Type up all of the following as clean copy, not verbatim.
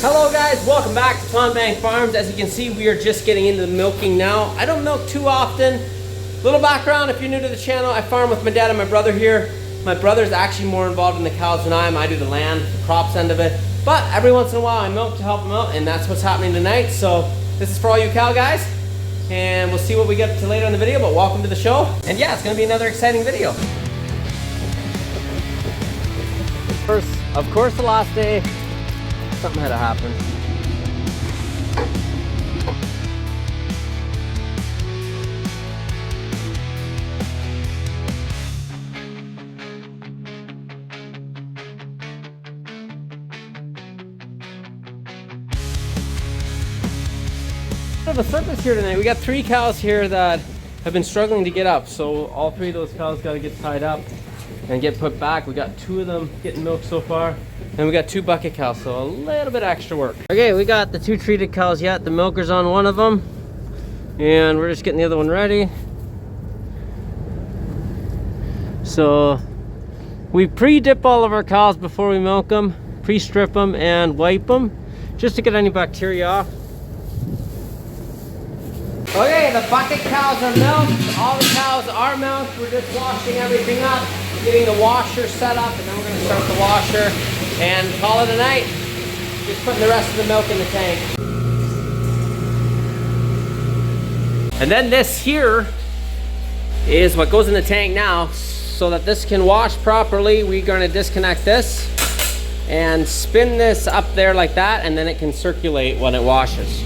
Hello guys, welcome back to Pond Bank Farms. As you can see, we are just getting into the milking now. I don't milk too often. Little background, if you're new to the channel, I farm with my dad and my brother here. My brother's actually more involved in the cows than I am. I do the land, the crops end of it. But every once in a while I milk to help him out, and that's what's happening tonight. So this is for all you cow guys. And we'll see what we get to later in the video, but welcome to the show. And yeah, it's gonna be another exciting video. First, of course, the last day, something had to happen. The circus here tonight. We got 3 cows here that have been struggling to get up, so all 3 of those cows got to get tied up and get put back. We got 2 of them getting milked so far, and we got 2 bucket cows, so a little bit extra work. Okay, we got the 2 treated cows yet. The milker's on one of them, and we're just getting the other one ready. So we pre-dip all of our cows before we milk them, pre-strip them and wipe them just to get any bacteria off. Okay, the bucket cows are milked. All the cows are milked. We're just washing everything up, getting the washer set up, and then we're going to start the washer and call it a night. Just putting the rest of the milk in the tank. And then this here is what goes in the tank now. So that this can wash properly, we're going to disconnect this and spin this up there like that, and then it can circulate when it washes.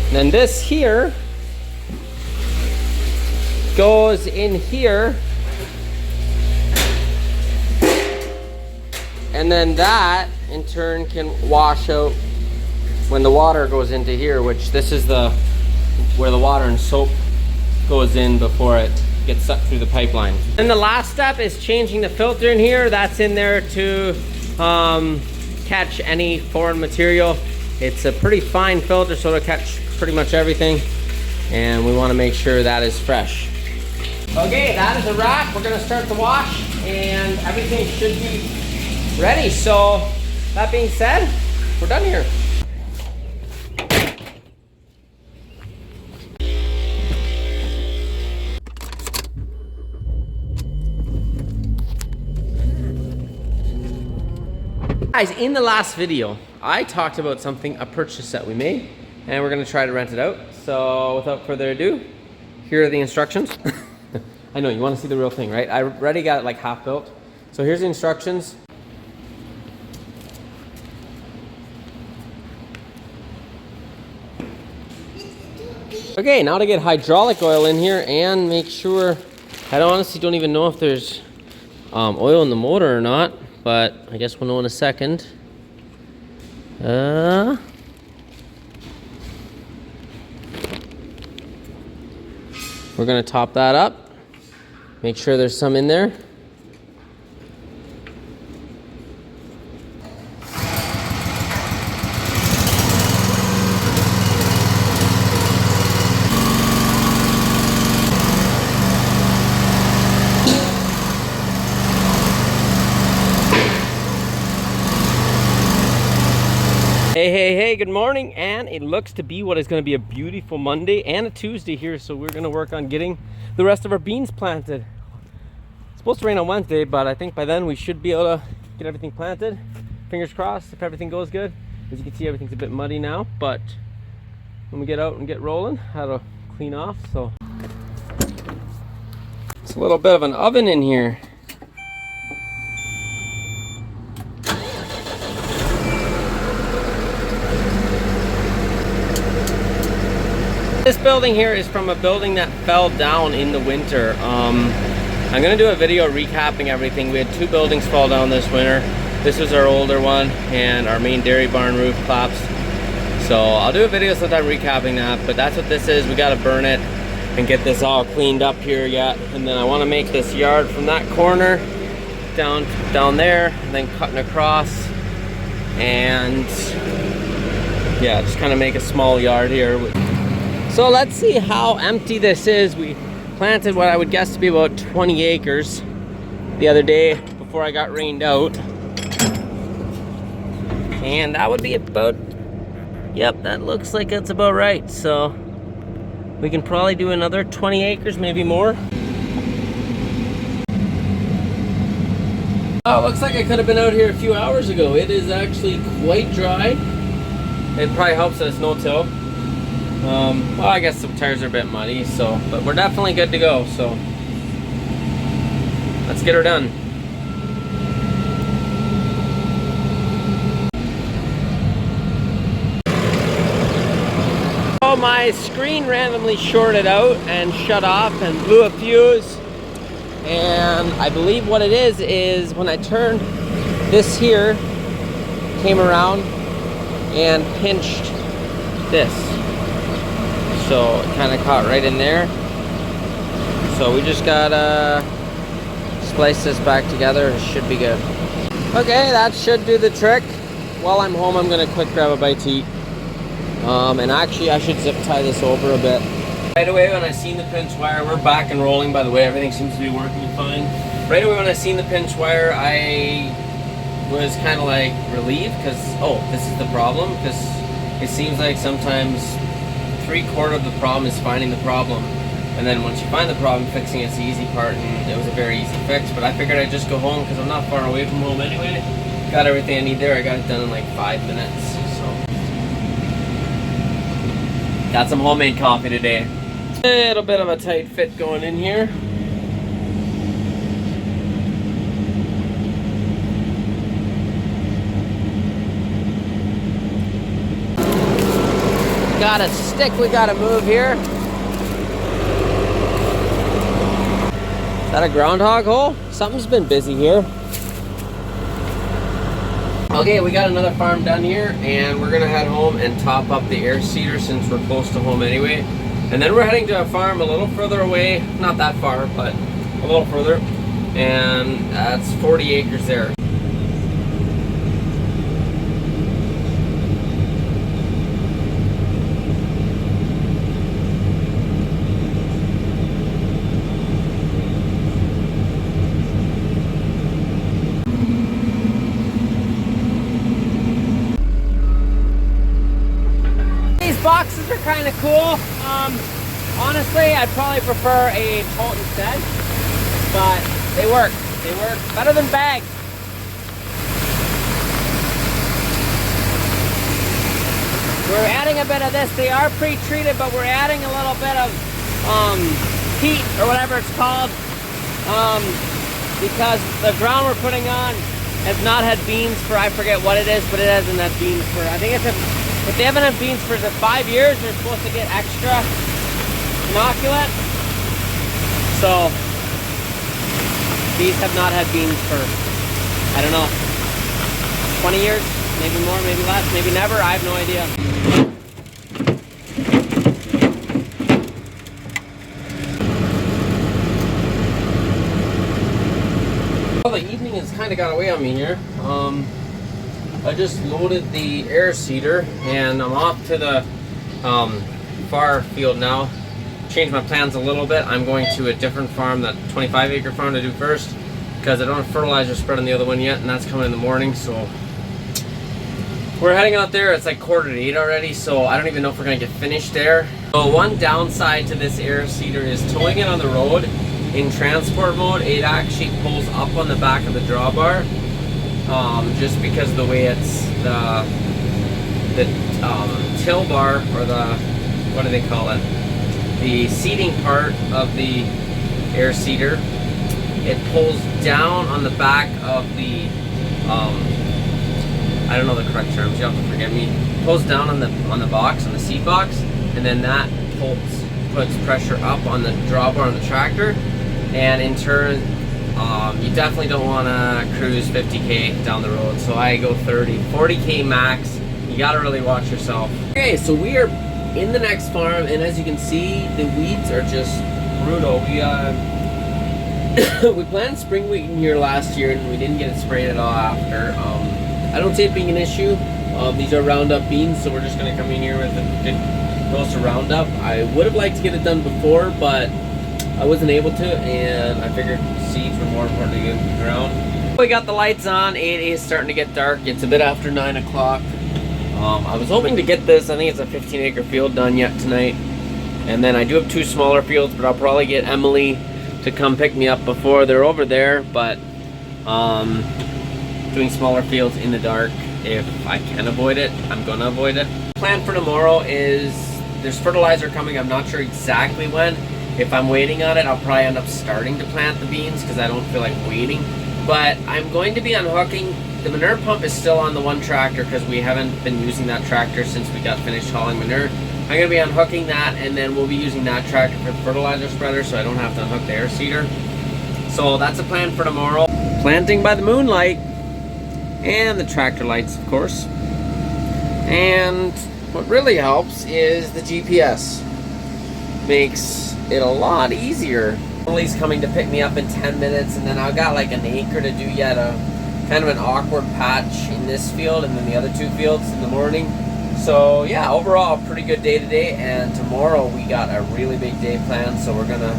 And then this here goes in here, and then that in turn can wash out when the water goes into here, which this is where the water and soap goes in before it gets sucked through the pipeline. And the last step is changing the filter in here. That's in there to catch any foreign material. It's a pretty fine filter, so it'll catch pretty much everything, and we want to make sure that is fresh. Okay, that is a wrap. We're going to start the wash, and everything should be ready. So that being said, we're done here. Guys, in the last video, I talked about a purchase that we made, and we're gonna try to rent it out. So without further ado, here are the instructions. I know, you wanna see the real thing, right? I already got it like half built. So here's the instructions. Okay, now to get hydraulic oil in here and make sure, I honestly don't even know if there's oil in the motor or not, but I guess we'll know in a second. We're gonna top that up, make sure there's some in there. Hey, good morning, and it looks to be what is going to be a beautiful Monday and a Tuesday here, so we're going to work on getting the rest of our beans planted. It's supposed to rain on Wednesday, but I think by then we should be able to get everything planted. Fingers crossed if everything goes good. As you can see, everything's a bit muddy now, but when we get out and get rolling, that'll clean off. So it's a little bit of an oven in here. This building here is from a building that fell down in the winter. I'm gonna do a video recapping everything. We had 2 buildings fall down this winter. This was our older one, and our main dairy barn roof collapsed. So I'll do a video sometime recapping that, but that's what this is. We gotta burn it and get this all cleaned up here yet. And then I wanna make this yard from that corner down there, and then cutting across. And yeah, just kind of make a small yard here. So let's see how empty this is. We planted what I would guess to be about 20 acres the other day before I got rained out. And that would be about, yep, that looks like it's about right. So we can probably do another 20 acres, maybe more. Oh, looks like I could have been out here a few hours ago. It is actually quite dry. It probably helps that it's no-till. Well, I guess some tires are a bit muddy, so, but we're definitely good to go, so let's get her done. Oh, my screen randomly shorted out and shut off and blew a fuse. And I believe what it is when I turned, this here came around and pinched this. So it kind of caught right in there. So we just gotta splice this back together. It should be good. Okay, that should do the trick. While I'm home, I'm gonna quick grab a bite to eat. And actually I should zip tie this over a bit. Right away when I seen the pinch wire, we're back and rolling by the way, everything seems to be working fine. Right away when I seen the pinch wire, I was kind of like relieved because, oh, this is the problem, because it seems like sometimes 3/4 of the problem is finding the problem, and then once you find the problem, fixing it's the easy part, and it was a very easy fix. But I figured I'd just go home because I'm not far away from home anyway. Got everything I need there. I got it done in like 5 minutes. So got some homemade coffee today. A little bit of a tight fit going in here. Got a stick we gotta move here. Is that a groundhog hole? Something's been busy here. Okay, we got another farm done here, and we're gonna head home and top up the air seeder since we're close to home anyway. And then we're heading to a farm a little further away, not that far, but a little further, and that's 40 acres there. Boxes are kind of cool. Honestly, I'd probably prefer a tote instead, but they work. They work better than bags. We're adding a bit of this. They are pre-treated, but we're adding a little bit of heat or whatever it's called, because the ground we're putting on has not had beans for, I forget what it is, but it hasn't had beans for, I think it's if they haven't had beans for 5 years, they're supposed to get extra inoculant. So these have not had beans for, I don't know, 20 years, maybe more, maybe less, maybe never, I have no idea. Well, the evening has kind of got away on me here. I just loaded the air seeder and I'm off to the far field now. Changed my plans a little bit. I'm going to a different farm, that 25 acre farm to do first, because I don't have fertilizer spread on the other one yet, and that's coming in the morning. So we're heading out there. It's like 7:45 already, so I don't even know if we're gonna get finished there. So one downside to this air seeder is towing it on the road in transport mode. It actually pulls up on the back of the drawbar. Just because of the way it's the till bar, or the, what do they call it? The seating part of the air seeder. It pulls down on the back of the, I don't know the correct terms, you have to forgive me. It pulls down on the box, on the seat box, and then that puts pressure up on the drawbar on the tractor, and in turn, you definitely don't want to cruise 50k down the road. So I go 30, 40k max. You gotta really watch yourself. Okay, so we are in the next farm, and as you can see, the weeds are just brutal. We planted spring wheat in here last year, and we didn't get it sprayed at all after. I don't see it being an issue. These are Roundup beans, so we're just gonna come in here with a good dose of Roundup. I would have liked to get it done before, but I wasn't able to, and I figured seeds were more important to get in the ground. We got the lights on. It is starting to get dark. It's a bit after 9 o'clock. I was hoping to get this, I think it's a 15-acre field done yet tonight. And then I do have 2 smaller fields, but I'll probably get Emily to come pick me up before they're over there. But doing smaller fields in the dark, if I can avoid it, I'm gonna avoid it. Plan for tomorrow is there's fertilizer coming. I'm not sure exactly when. If I'm waiting on it, I'll probably end up starting to plant the beans because I don't feel like waiting. But I'm going to be unhooking. The manure pump is still on the one tractor because we haven't been using that tractor since we got finished hauling manure. I'm going to be unhooking that, and then we'll be using that tractor for the fertilizer spreader so I don't have to unhook the air seeder. So that's a plan for tomorrow. Planting by the moonlight. And the tractor lights, of course. And what really helps is the GPS. Makes it a lot easier. Emily's coming to pick me up in 10 minutes, and then I've got like an acre to do yet, a kind of an awkward patch in this field and then the other 2 fields in the morning. So yeah, overall pretty good day today, and tomorrow we got a really big day planned, so we're gonna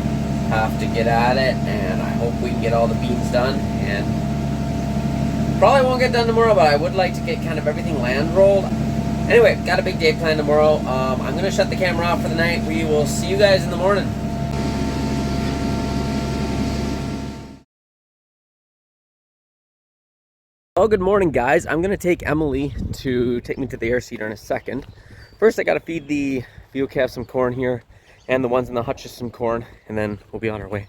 have to get at it, and I hope we can get all the beans done. And probably won't get done tomorrow, but I would like to get kind of everything land rolled. Anyway, got a big day planned tomorrow. I'm gonna shut the camera off for the night. We will see you guys in the morning. Well, good morning, guys. I'm gonna take Emily to take me to the air seeder in a second. First, I gotta feed the field calf some corn here, and the ones in the hutches some corn, and then we'll be on our way.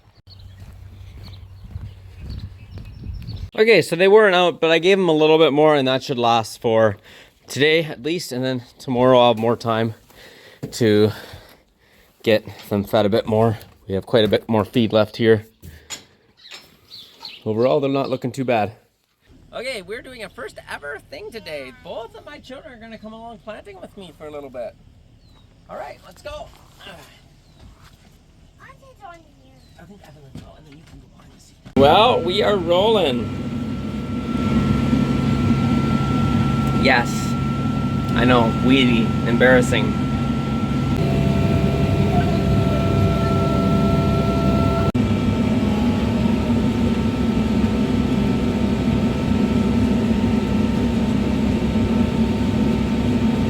Okay, so they weren't out, but I gave them a little bit more, and that should last for today at least, and then tomorrow I'll have more time to get them fed a bit more. We have quite a bit more feed left here. Overall, they're not looking too bad. Okay, we're doing a first ever thing today. Both of my children are going to come along planting with me for a little bit. All right, let's go. I think Evan will go, and then you can go on the seat. Well, we are rolling. Yes, I know, weedy, embarrassing.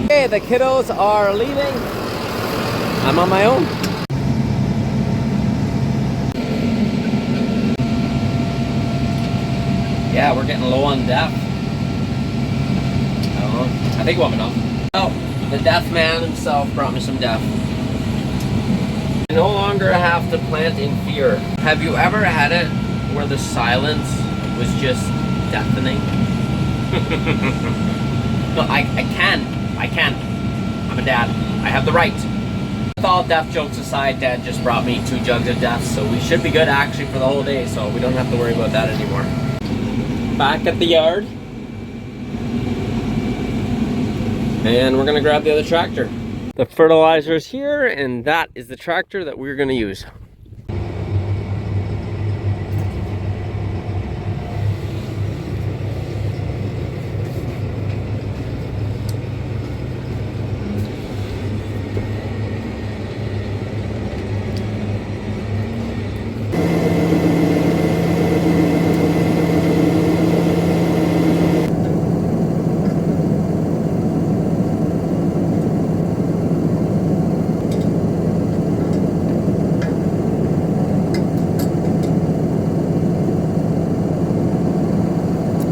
Okay, the kiddos are leaving. I'm on my own. Yeah, we're getting low on DEF. I don't know. I think we'll have enough. Oh, the deaf man himself brought me some DEF. I no longer have to plant in fear. Have you ever had it where the silence was just deafening? No, I can. I'm a dad. I have the right. With all DEF jokes aside, Dad just brought me 2 jugs of DEF, so we should be good actually for the whole day, so we don't have to worry about that anymore. Back at the yard. And we're gonna grab the other tractor. The fertilizer is here, and that is the tractor that we're gonna use.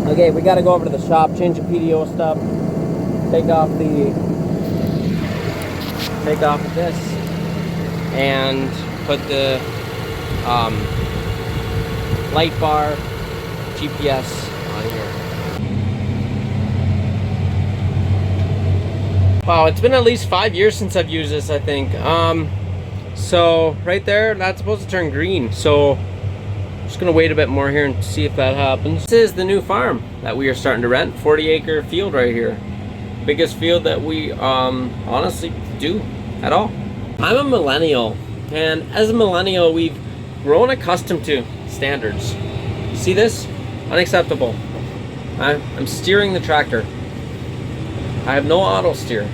Okay, we gotta go over to the shop, change the PDO stuff, take off this, and put the light bar, GPS on here. Wow, it's been at least 5 years since I've used this, I think. So right there, that's supposed to turn green. So just gonna wait a bit more here and see if that happens. This is the new farm that we are starting to rent. 40-acre field right here. Biggest field that we honestly do at all. I'm a millennial, and as a millennial, we've grown accustomed to standards. See this? Unacceptable. I'm steering the tractor. I have no auto steer.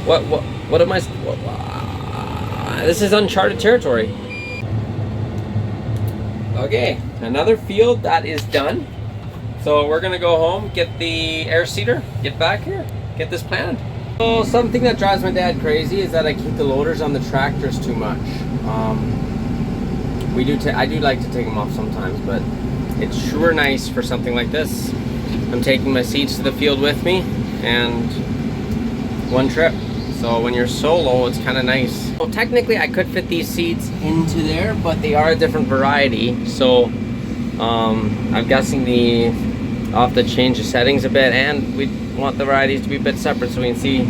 What am I? This is uncharted territory. Okay, another field that is done. So we're gonna go home, get the air seeder, get back here, get this planted. So something that drives my dad crazy is that I keep the loaders on the tractors too much. I do like to take them off sometimes, but it's sure nice for something like this. I'm taking my seeds to the field with me, and one trip. So when you're solo, it's kind of nice. Well, technically I could fit these seeds into there, but they are a different variety. So I'm guessing I'll have to change the settings a bit, and we want the varieties to be a bit separate so we can see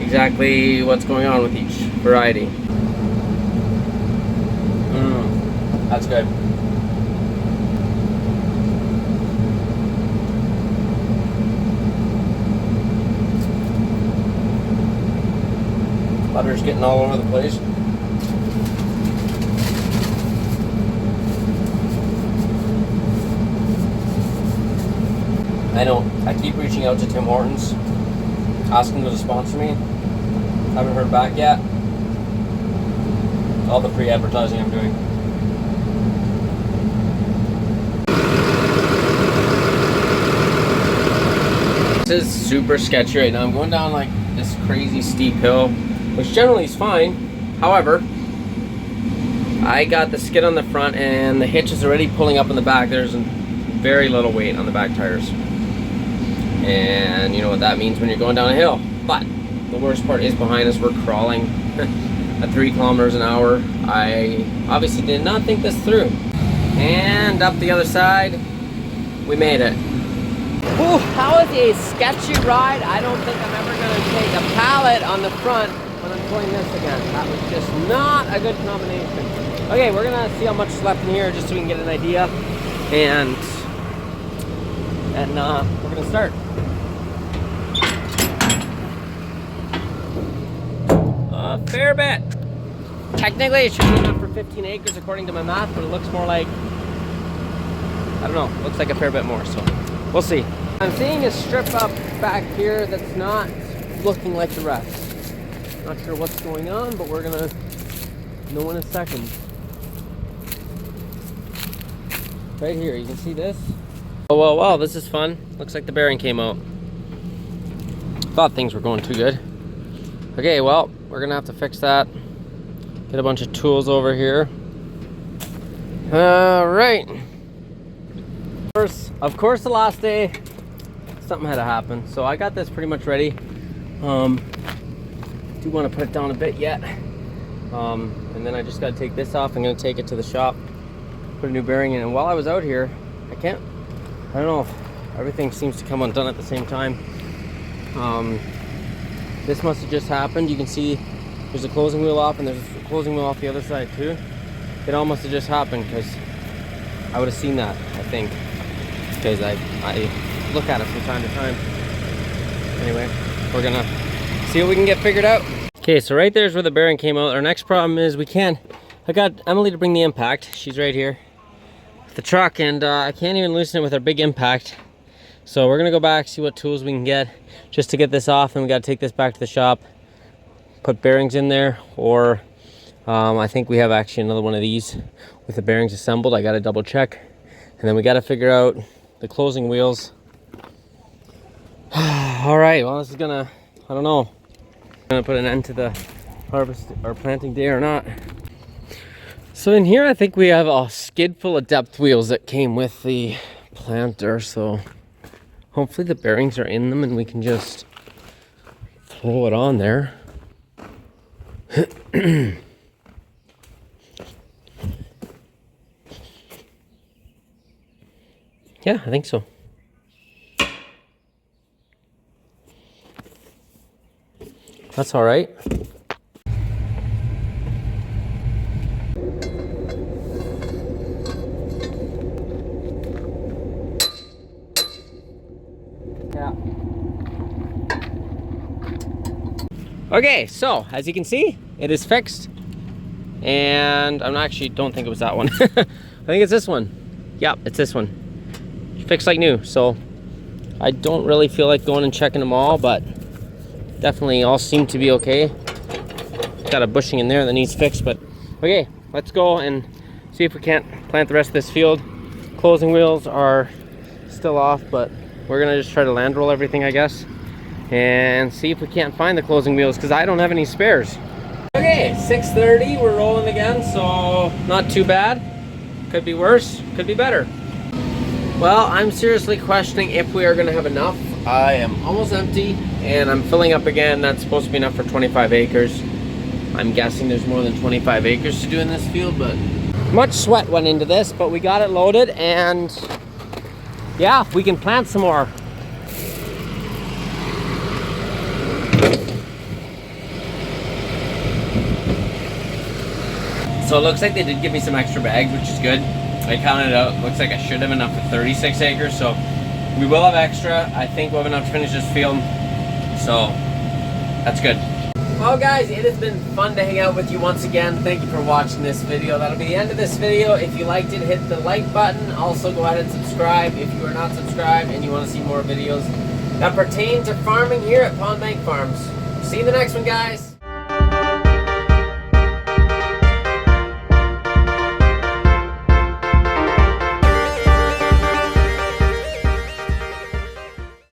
exactly what's going on with each variety. That's good. Butter's getting all over the place. I keep reaching out to Tim Hortons, asking them to sponsor me. Haven't heard back yet. All the free advertising I'm doing. This is super sketchy right now. I'm going down like this crazy steep hill, which generally is fine. However, I got the skid on the front and the hitch is already pulling up in the back. There's very little weight on the back tires. And you know what that means when you're going down a hill. But the worst part is behind us. We're crawling at 3 kilometers an hour. I obviously did not think this through. And up the other side, we made it. Ooh, that was a sketchy ride. I don't think I'm ever going to take a pallet on the front when I'm doing this again. That was just not a good combination. Okay, we're going to see how much is left in here just so we can get an idea. And we're going to start. A fair bit. Technically, it should be enough for 15 acres according to my math, but it looks more like, I don't know, looks like a fair bit more, so we'll see. I'm seeing a strip up back here that's not looking like the rest. Not sure what's going on, but we're gonna know in a second. Right here, you can see this. Oh, well, this is fun. Looks like the bearing came out. Thought things were going too good. Okay, well, we're gonna have to fix that. Get a bunch of tools over here. All right. Of course, the last day, something had to happen. So I got this pretty much ready. Do want to put it down a bit yet. And then I just got to take this off. I'm going to take it to the shop, put a new bearing in. And while I was out here, I don't know, everything seems to come undone at the same time. This must have just happened. You can see there's a closing wheel off and there's a closing wheel off the other side too. It all must have just happened because I would have seen that, I think, because I look at it from time to time. Anyway, we're gonna see what we can get figured out. Okay, so right there's where the bearing came out. Our next problem is I got Emily to bring the impact. She's right here with the truck, and I can't even loosen it with our big impact. So we're gonna go back, see what tools we can get just to get this off, and we gotta take this back to the shop, put bearings in there, or I think we have actually another one of these with the bearings assembled. I gotta double check. And then we gotta figure out the closing wheels. All right, well, this is gonna, I don't know, gonna put an end to the harvest or planting day or not. So in here, I think we have a skid full of depth wheels that came with the planter. So hopefully the bearings are in them and we can just throw it on there. Yeah, I think so. That's all right. Yeah. Okay, so as you can see, it is fixed. And I'm actually don't think it was that one. I think it's this one. Yeah, it's this one. Fixed like new. So I don't really feel like going and checking them all, but definitely all seem to be okay. Got a bushing in there that needs fixed, but okay, let's go and see if we can't plant the rest of this field. Closing wheels are still off, but we're gonna just try to land roll everything, I guess, and see if we can't find the closing wheels, because I don't have any spares. Okay, 6:30, we're rolling again, so not too bad. Could be worse, could be better. Well, I'm seriously questioning if we are gonna have enough. I am almost empty, and I'm filling up again. That's supposed to be enough for 25 acres. I'm guessing there's more than 25 acres to do in this field, but much sweat went into this, but we got it loaded, and yeah, we can plant some more. So it looks like they did give me some extra bags, which is good. I counted it out. Looks like I should have enough for 36 acres, so we will have extra. I think we'll have enough to finish this field, so that's good. Well guys, it has been fun to hang out with you once again. Thank you for watching this video. That'll be the end of this video. If you liked it, hit the like button. Also go ahead and subscribe if you are not subscribed and you want to see more videos that pertain to farming here at Pond Bank Farms. See you in the next one, guys.